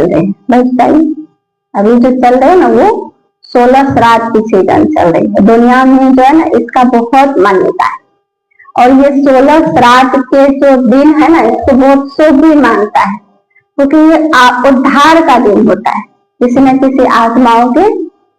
रहे हैं, भाई बताइए। अभी जो चल रहे हैं ना वो 16 श्राद्ध की सीजन चल रही है। दुनिया में जो है ना इसका बहुत मान्यता है, और ये 16 श्राद्ध के जो दिन है ना इसको बहुत शुभ भी मानता है, क्योंकि ये उद्धार का दिन होता है, किसी न किसी आत्माओं के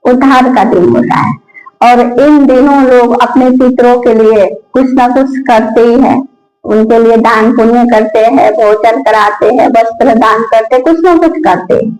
उद्धार का दिन होता है। और इन दिनों लोग अपने पितरों के लिए कुछ ना कुछ करते ही है, उनके लिए दान पुण्य करते हैं, भोजन कराते हैं, वस्त्र दान करते, कुछ ना कुछ करते हैं।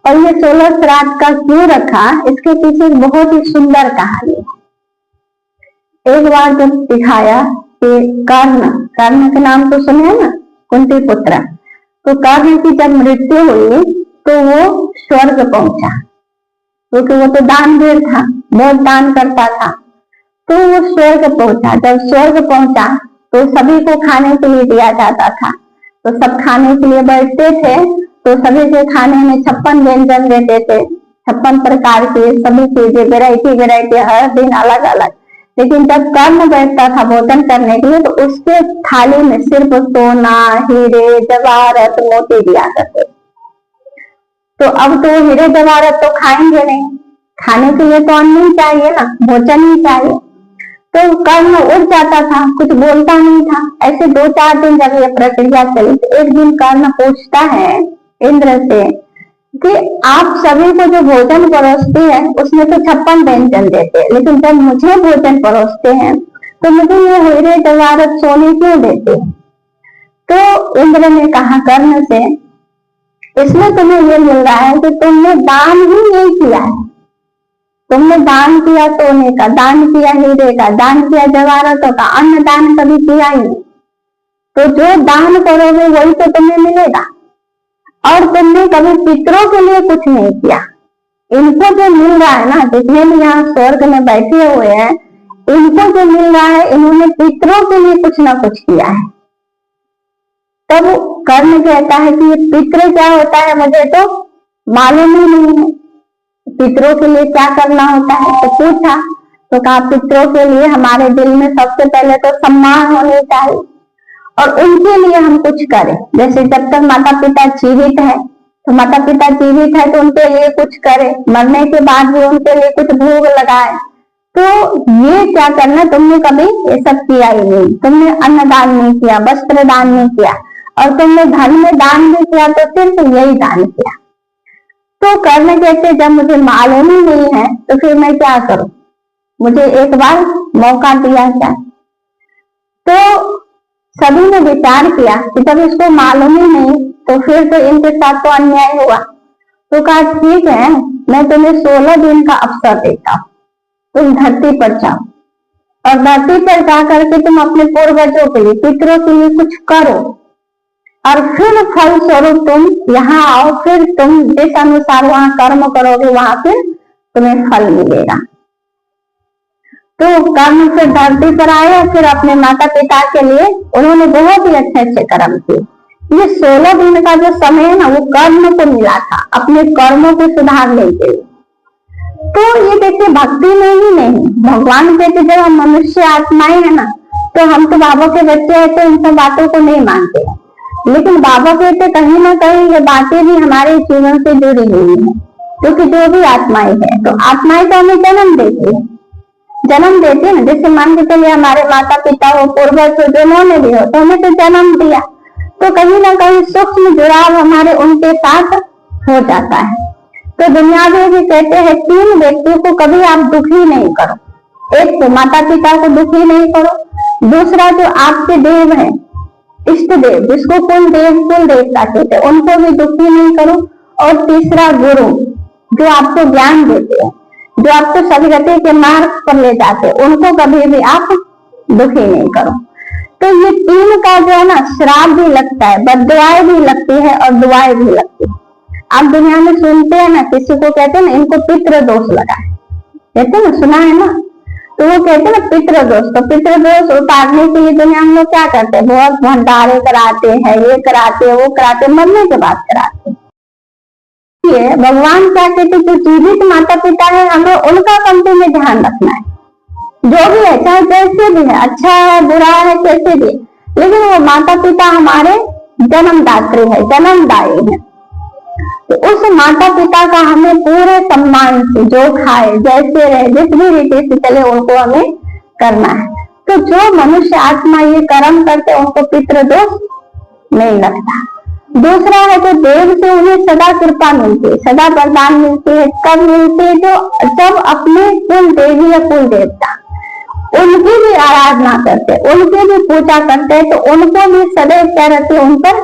और ये 16 श्राद्ध का क्यों रखा, इसके पीछे एक बहुत ही सुंदर कहानी है। एक बार जब दिखाया कि कर्ण के नाम तो सुने हैं ना, कुंती पुत्र, तो कर्ण की जब मृत्यु हुई तो वो स्वर्ग पहुंचा, क्योंकि वो तो दानवीर था, बहुत दान करता था, तो वो स्वर्ग पहुंचा। जब स्वर्ग पहुंचा तो सभी को खाने के लिए दिया जाता था, तो सब खाने के लिए बैठते थे, तो सभी के खाने में 56 व्यंजन देते थे, 56 प्रकार के सभी चीजें, वेराइटी हर दिन अलग अलग। लेकिन जब कर्ण बैठता था भोजन करने के लिए तो उसके थाली में सिर्फ सोना, हीरे, जवाहरत, मोती दिया करते। तो अब तो हीरे जवाहरत तो खाएंगे नहीं, खाने के लिए तो अन्न ही चाहिए ना, भोजन ही चाहिए। तो कर्ण उठ जाता था, कुछ बोलता नहीं था। ऐसे 2-4 दिन जब ये प्रक्रिया चली तो एक दिन कर्ण पूछता है इंद्र से कि आप सभी को जो भोजन परोसते हैं उसमें तो 56 व्यंजन देते हैं, लेकिन जब मुझे भोजन परोसते हैं तो मुझे ये हीरे जवाहरत सोने क्यों देते हैं? तो इंद्र ने कहा कर्ण से, इसमें तुम्हें ये मिल रहा है कि तुमने दान ही नहीं किया है। तुमने दान किया सोने का, दान किया हीरे का, दान किया जवाहरतों का, अन्न दान कभी किया ही नहीं। तो जो दान करोगे वही तो तुम्हें मिलेगा। और तुमने कभी पितरों के लिए कुछ नहीं किया। इनको जो मिल रहा है ना, जितने भी यहाँ स्वर्ग में बैठे हुए हैं, इनको जो मिल रहा है इन्होंने पितरों के लिए कुछ ना कुछ किया है। तब कर्ण कहता है कि ये पितृ क्या होता है मुझे तो मालूम ही नहीं है, पितरों के लिए क्या करना होता है। तो पूछा तो कहा पितरों के लिए हमारे दिल में सबसे पहले तो सम्मान होने चाहिए, और उनके लिए हम कुछ करें। जैसे जब तक माता पिता जीवित है तो माता पिता जीवित है तो उनके लिए कुछ करें, मरने के बाद भी उनके लिए कुछ भोग लगाए। तो ये क्या करना, तुमने कभी ये सब किया ही नहीं। तुमने अन्न दान नहीं किया, वस्त्र दान नहीं किया, और तुमने धन में दान नहीं किया, तो सिर्फ यही दान किया। तो कर्ण कहते जब मुझे मालूम ही नहीं है तो फिर मैं क्या करूं, मुझे एक बार मौका दिया जाए। तो सभी ने विचार किया कि जब इसको मालूम ही नहीं तो फिर तो इनके साथ तो अन्याय हुआ। तो कहा ठीक है, मैं तुम्हें 16 दिन का अवसर देता हूँ, तुम धरती पर जाओ, और धरती पर जाकर के तुम अपने पूर्वजों के लिए, पितरों के लिए कुछ करो, और फिर फल स्वरूप तुम यहाँ आओ, फिर तुम जिस अनुसार वहां कर्म करोगे वहां फिर तुम्हें फल मिलेगा। तो कर्म फिर धरती पर आए और फिर अपने माता पिता के लिए उन्होंने बहुत ही अच्छे अच्छे कर्म किए। ये 16 दिन का जो समय है ना वो कर्म को मिला था अपने कर्मों को सुधारने के लिए। तो ये देखिए भक्ति में ही नहीं, भगवान कहते जब हम मनुष्य आत्माएं है ना, तो हम तो बाबा के बच्चे हैं तो इन सब बातों को नहीं मानते, लेकिन बाबा कहते कहीं ना कहीं ये बातें भी हमारे जीवन से जुड़ी हुई है, क्योंकि जो भी आत्माएं है तो आत्माएं तो हमें जन्म देती है ना। जैसे मान के चलिए हमारे माता पिता हो, पूर्वज हो, जिन्होंने भी हो, तो हमें तो जन्म दिया, तो कहीं ना कहीं सूक्ष्म जुड़ाव हमारे उनके साथ हो जाता है। तो दुनिया में भी कहते हैं 3 व्यक्तियों को कभी आप दुखी नहीं करो। एक तो माता पिता को दुखी नहीं करो, दूसरा जो आपके देव है, इष्ट देव जिसको कुल देवता कहते हैं, उनको भी दुखी नहीं करो, और तीसरा गुरु जो आपको ज्ञान देते हैं, जो आपको सदगति के मार्ग पर ले जाते हैं, उनको कभी भी आप दुखी नहीं करो। तो ये 3 का जो है ना श्राप भी लगता है, बद्दुआएं भी लगती है और दुआएं भी लगती है। आप दुनिया में सुनते हैं ना, किसी को कहते हैं ना इनको पितृ दोष लगा है, कहते हैं ना, सुना है ना, तो वो कहते हैं ना पितृ दोष। तो पितृ दोष उतारने के लिए दुनिया में लोग क्या करते हैं, बहुत भंडारे कराते हैं, ये कराते हैं, वो कराते हैं, मरने के बाद कराते हैं। भगवान क्या कहते हैं, जो जीवित माता पिता है हमें उनका कंपनी में ध्यान रखना है, जो भी है, चाहे जैसे भी है, अच्छा है बुरा है कैसे भी, लेकिन वो माता पिता हमारे जन्मदात्री है, जन्मदायी है। तो उस माता पिता का हमें पूरे सम्मान से जो खाए जैसे रहे जिस भी रीति से चले उनको हमें करना है। तो जो मनुष्य आत्मा ये कर्म करते उनको पितृदोष नहीं लगता। दूसरा है जो देव से उन्हें सदा कृपा मिलती है, सदा वरदान मिलती है। कब मिलती है? जो जब अपने कुल देवी या कुल देवता उनकी भी आराधना करते, उनकी भी पूजा करते हैं, तो उनको भी सदैव क्या रहती है, उन पर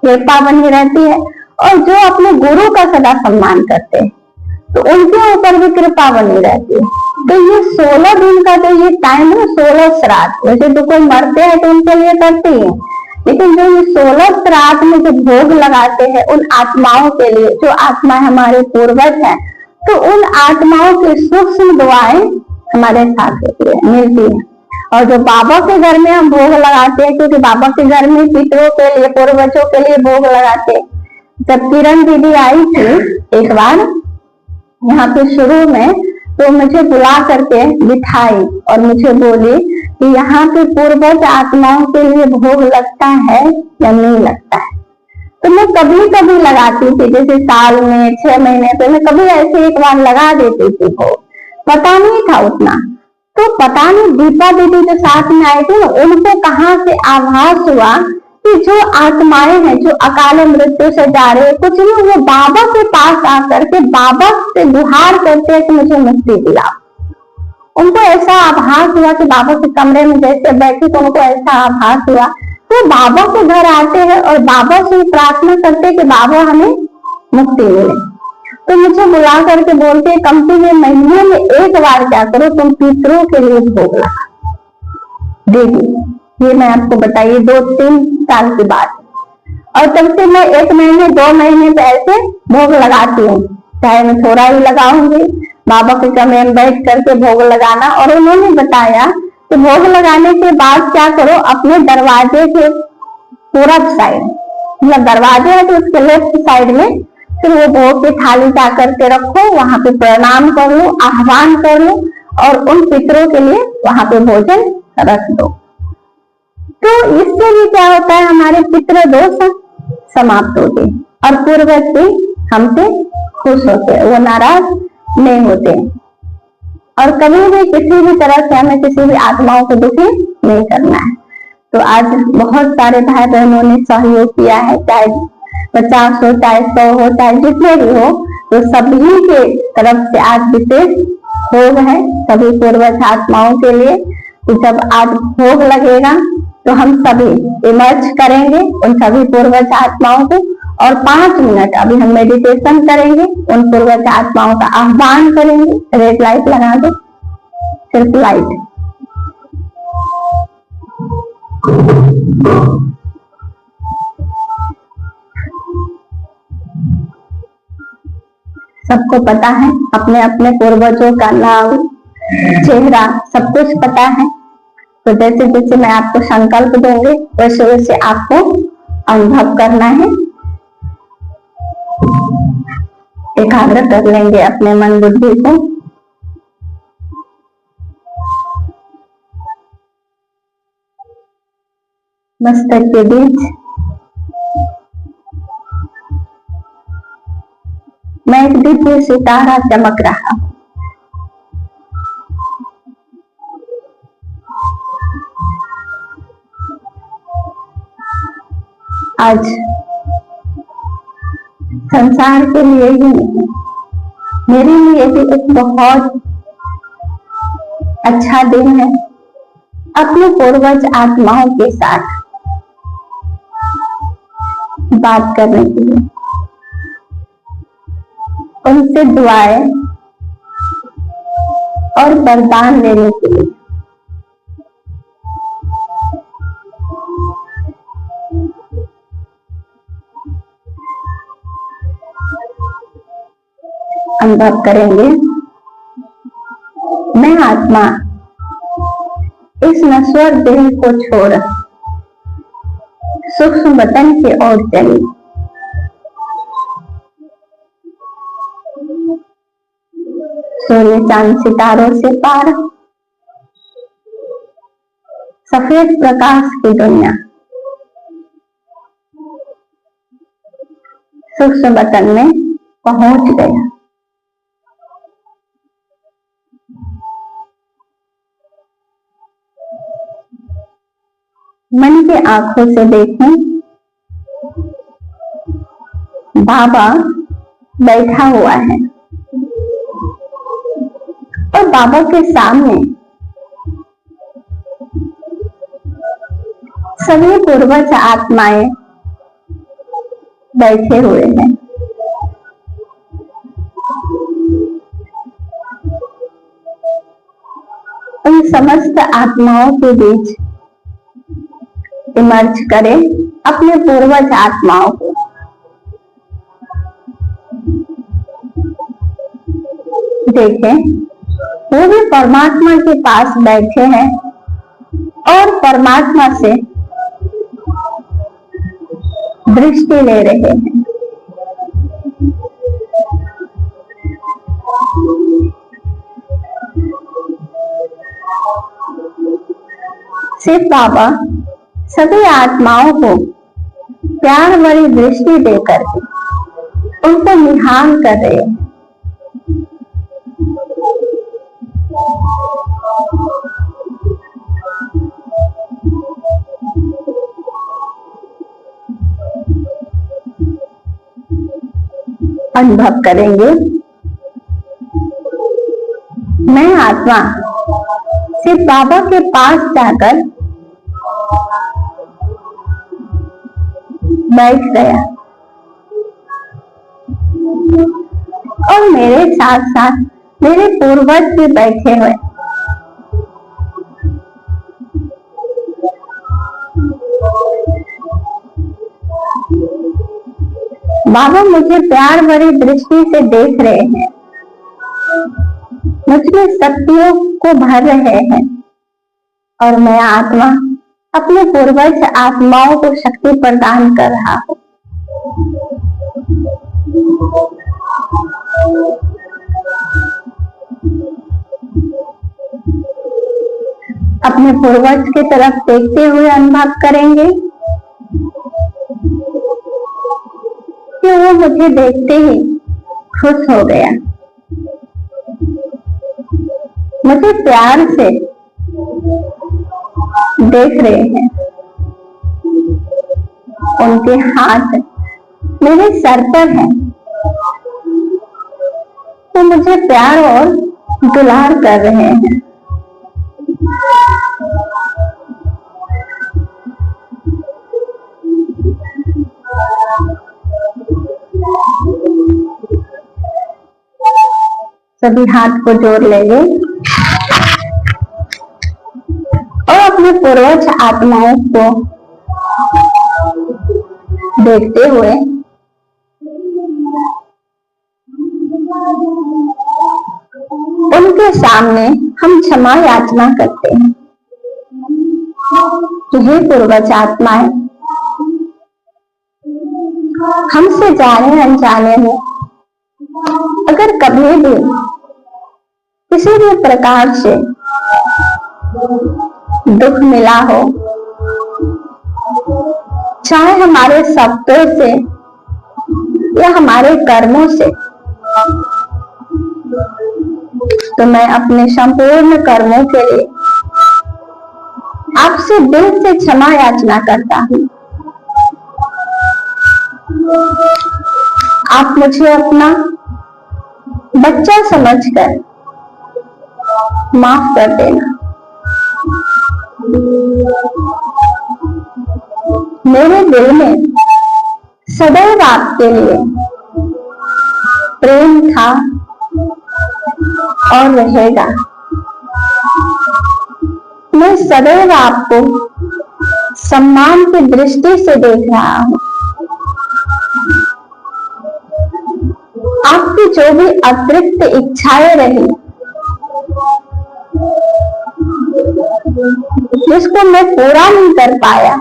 कृपा बनी रहती है। और जो अपने गुरु का सदा सम्मान करते हैं तो उनके ऊपर भी कृपा बनी रहती है। तो ये 16 दिन का जो ये टाइम है, 16 श्राद्ध, वैसे तो कोई मरते हैं तो उनके लिए करते हैं, लेकिन जो ये 16 श्राद्ध में जो भोग लगाते हैं उन आत्माओं के लिए, जो आत्मा हमारे पूर्वज हैं, तो उन आत्माओं की सूक्ष्म दुआएं हमारे साथ मिलती है। और जो बाबा के घर में हम भोग लगाते हैं, क्योंकि बाबा के घर में पितरों के लिए, पूर्वजों के लिए भोग लगाते हैं। जब किरण दीदी आई थी एक बार यहाँ पे शुरू में, तो मुझे बुला करके बिठाई और मुझे बोली कि यहाँ पे पूर्वज आत्माओं के लिए भोग लगता है या नहीं लगता है। तो मैं कभी कभी लगाती थी, जैसे साल में 6 महीने पे मैं कभी ऐसे एक बार लगा देती थी भोग, पता नहीं था उतना। तो पता नहीं दीपा दीदी जो साथ में आए थे ना, उनको कहाँ से आभास हुआ कि जो आत्माएं हैं जो अकाल मृत्यु से जा रहे हैं, कुछ नहीं, वो बाबा के पास आकर के बाबा से गुहार करते हैं कि मुझे मुक्ति दिलाओ। उनको ऐसा आभास हुआ कि बाबा के कमरे में जैसे बैठे, तो उनको ऐसा आभास हुआ तो बाबा के घर आते हैं और बाबा से प्रार्थना करते हैं कि बाबा हमें मुक्ति मिले। तो मुझे बुला करके बोलते, कम से कम महीने में एक बार क्या करो, तुम पितरों के लिए भोग लगा देगी। ये मैं आपको बताइए 2-3 साल की बात। और तब से मैं 1 महीने 2 महीने पे ऐसे भोग लगाती हूँ, चाहे मैं थोड़ा ही लगाऊंगी, बाबा के कमरे में बैठ करके भोग लगाना। और उन्होंने बताया कि भोग लगाने के बाद क्या करो, अपने दरवाजे के पूरब साइड, मतलब दरवाजे है तो उसके लेफ्ट साइड में फिर वो भोग की थाली जा करके रखो, वहां पे प्रणाम कर लो, आह्वान कर लो और उन पितरों के लिए वहां पे भोजन रख दो। तो इससे भी क्या होता है, हमारे पितृ दोष समाप्त होते और पूर्वज भी हमसे खुश होते हैं, वो नाराज नहीं होते। और कभी भी किसी भी तरह से हमें किसी भी आत्माओं को दुखी नहीं करना है। तो आज बहुत सारे भाई बहनों ने सहयोग किया है, चाहे 50 हो, चाहे 100 हो, चाहे जितने भी हो, तो सभी के तरफ से आज विशेष भोग है सभी पूर्वज आत्माओं के लिए। तो जब आज भोग लगेगा तो हम सभी इमर्ज करेंगे उन सभी पूर्वज आत्माओं को, और 5 मिनट अभी हम मेडिटेशन करेंगे, उन पूर्वज आत्माओं का आह्वान करेंगे। रेड लाइट लगा दो, सिर्फ लाइट। सबको पता है अपने अपने पूर्वजों का नाम, चेहरा, सब कुछ पता है। तो जैसे जैसे मैं आपको संकल्प दूंगी वैसे वैसे आपको अनुभव करना है। एकाग्र कर लेंगे अपने मन बुद्धि को। मस्तक के बीच मैं एक दिव्य सितारा चमक रहा हूं। आज संसार के लिए ही नहीं, मेरे लिए भी एक बहुत अच्छा दिन है अपने पूर्वज आत्माओं के साथ बात करने के लिए, उनसे दुआएं और वरदान लेने के लिए। अनुभव करेंगे, मैं आत्मा इस नश्वर देह को छोड़ सूक्ष्म वतन की ओर चली। सूर्य चांद सितारों से पार सफेद प्रकाश की दुनिया सूक्ष्म वतन में पहुंच गया। मन की आंखों से देखें, बाबा बैठा हुआ है और बाबा के सामने सभी पूर्वज आत्माएं बैठे हुए हैं। उन समस्त आत्माओं के बीच इमर्ज करें अपने पूर्वज आत्माओं को। देखें, वो भी परमात्मा के पास बैठे हैं और परमात्मा से दृष्टि ले रहे हैं। शिव बाबा सभी आत्माओं को प्यार भरी दृष्टि देकर उनको निहाल कर रहे हैं। अनुभव करेंगे, मैं आत्मा शिव बाबा के पास जाकर बैठ गया और मेरे साथ साथ मेरे पूर्वज भी बैठे हुए। बाबा मुझे प्यार भरी दृष्टि से देख रहे हैं, मुझमें शक्तियों को भर रहे हैं और मैं आत्मा अपने पूर्वज आत्माओं को शक्ति प्रदान कर रहा हूं। अपने पूर्वज की तरफ देखते हुए अनुभव करेंगे कि वो मुझे देखते ही खुश हो गया, मुझे प्यार से देख रहे हैं। उनके हाथ मेरे सर पर हैं, वो मुझे प्यार और दुलार कर रहे हैं। सभी हाथ को जोड़ लेंगे और अपने पूर्वज आत्माओं को देखते हुए उनके सामने हम क्षमा याचना करते हैं कि हे पूर्वज आत्माएं, हमसे जाने अनजाने में अगर कभी भी किसी भी प्रकार से दुख मिला हो, चाहे हमारे शब्दों से या हमारे कर्मों से, तो मैं अपने संपूर्ण कर्मों के लिए आपसे दिल से क्षमा याचना करता हूँ। आप मुझे अपना बच्चा समझकर माफ कर देना। मेरे दिल में सदैव आपके लिए प्रेम था और रहेगा। मैं सदैव आपको सम्मान की दृष्टि से देख रहा हूँ। आपकी जो भी अतिरिक्त इच्छाएं रही, जिसको मैं पूरा नहीं कर पाया,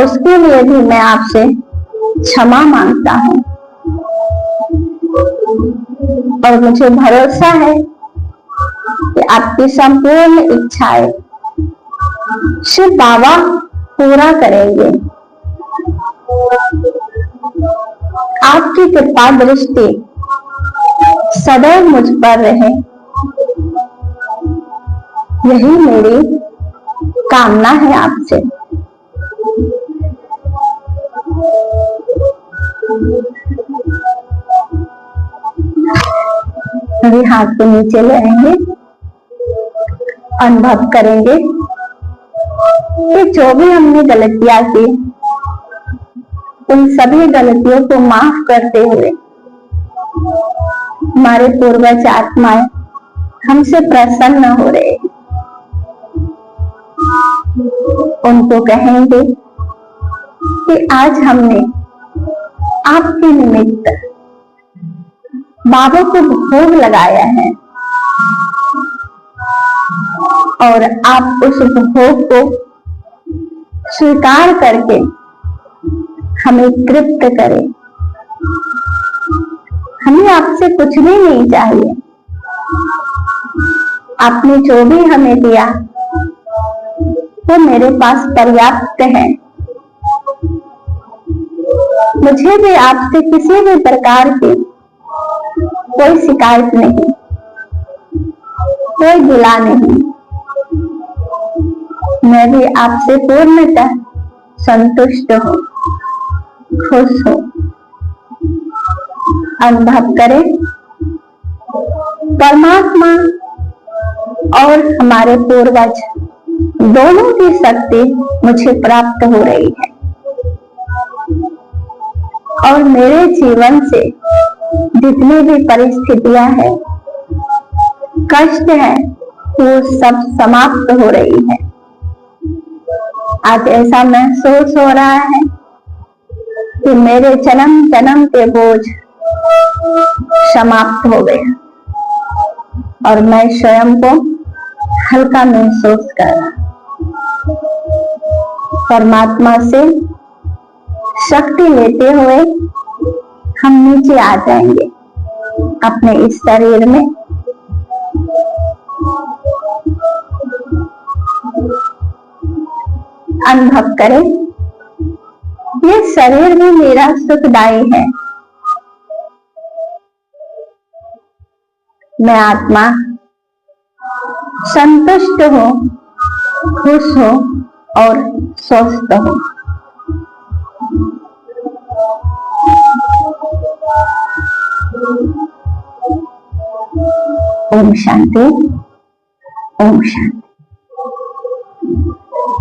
उसके लिए भी मैं आपसे क्षमा मांगता हूँ। और मुझे भरोसा है कि आपकी संपूर्ण इच्छाएं शिव बाबा पूरा करेंगे। आपकी कृपा दृष्टि सदैव मुझ पर रहे, यही मेरी कामना है आपसे। अभी हाथ को नीचे ले आएंगे, अनुभव करेंगे कि जो भी हमने गलतियां की, उन सभी गलतियों को माफ करते हुए हमारे पूर्वज आत्माएं हमसे प्रसन्न हो रहे हैं। उनको कहेंगे कि आज हमने आपके निमित्त बाबा को भोग लगाया है और आप उस भोग को स्वीकार करके हमें तृप्त करें। हमें आपसे कुछ भी नहीं चाहिए, आपने जो भी हमें दिया वो मेरे पास पर्याप्त है। मुझे भी आपसे किसी भी प्रकार की कोई शिकायत नहीं, कोई गिला नहीं। मैं भी आपसे पूर्णतः संतुष्ट हूँ, खुश हूँ। अनुभव करें परमात्मा और हमारे पूर्वज दोनों की शक्ति मुझे प्राप्त हो रही है और मेरे जीवन से जितनी भी परिस्थितियां हैं, कष्ट है, वो सब समाप्त हो रही है। आज ऐसा महसूस हो रहा है कि मेरे जन्म जन्म के बोझ समाप्त हो गए और मैं स्वयं को हल्का महसूस कर रहा। परमात्मा से शक्ति लेते हुए हम नीचे आ जाएंगे अपने इस शरीर में। अनुभव करें ये शरीर भी मेरा सुखदायी है। मैं आत्मा संतुष्ट हूँ, खुश हूँ और स्वस्थ हूँ। ओम शांति, ओम शांति।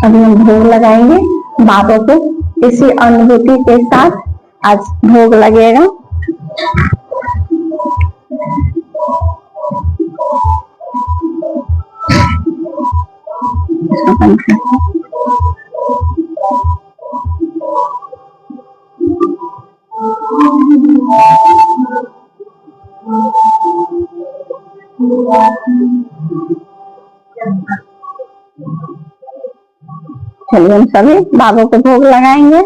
अभी हम भोग लगाएंगे बाबा को। इसी अनुभूति के साथ आज भोग लगेगा। चलिए हम सभी बाबा को भोग लगाएंगे।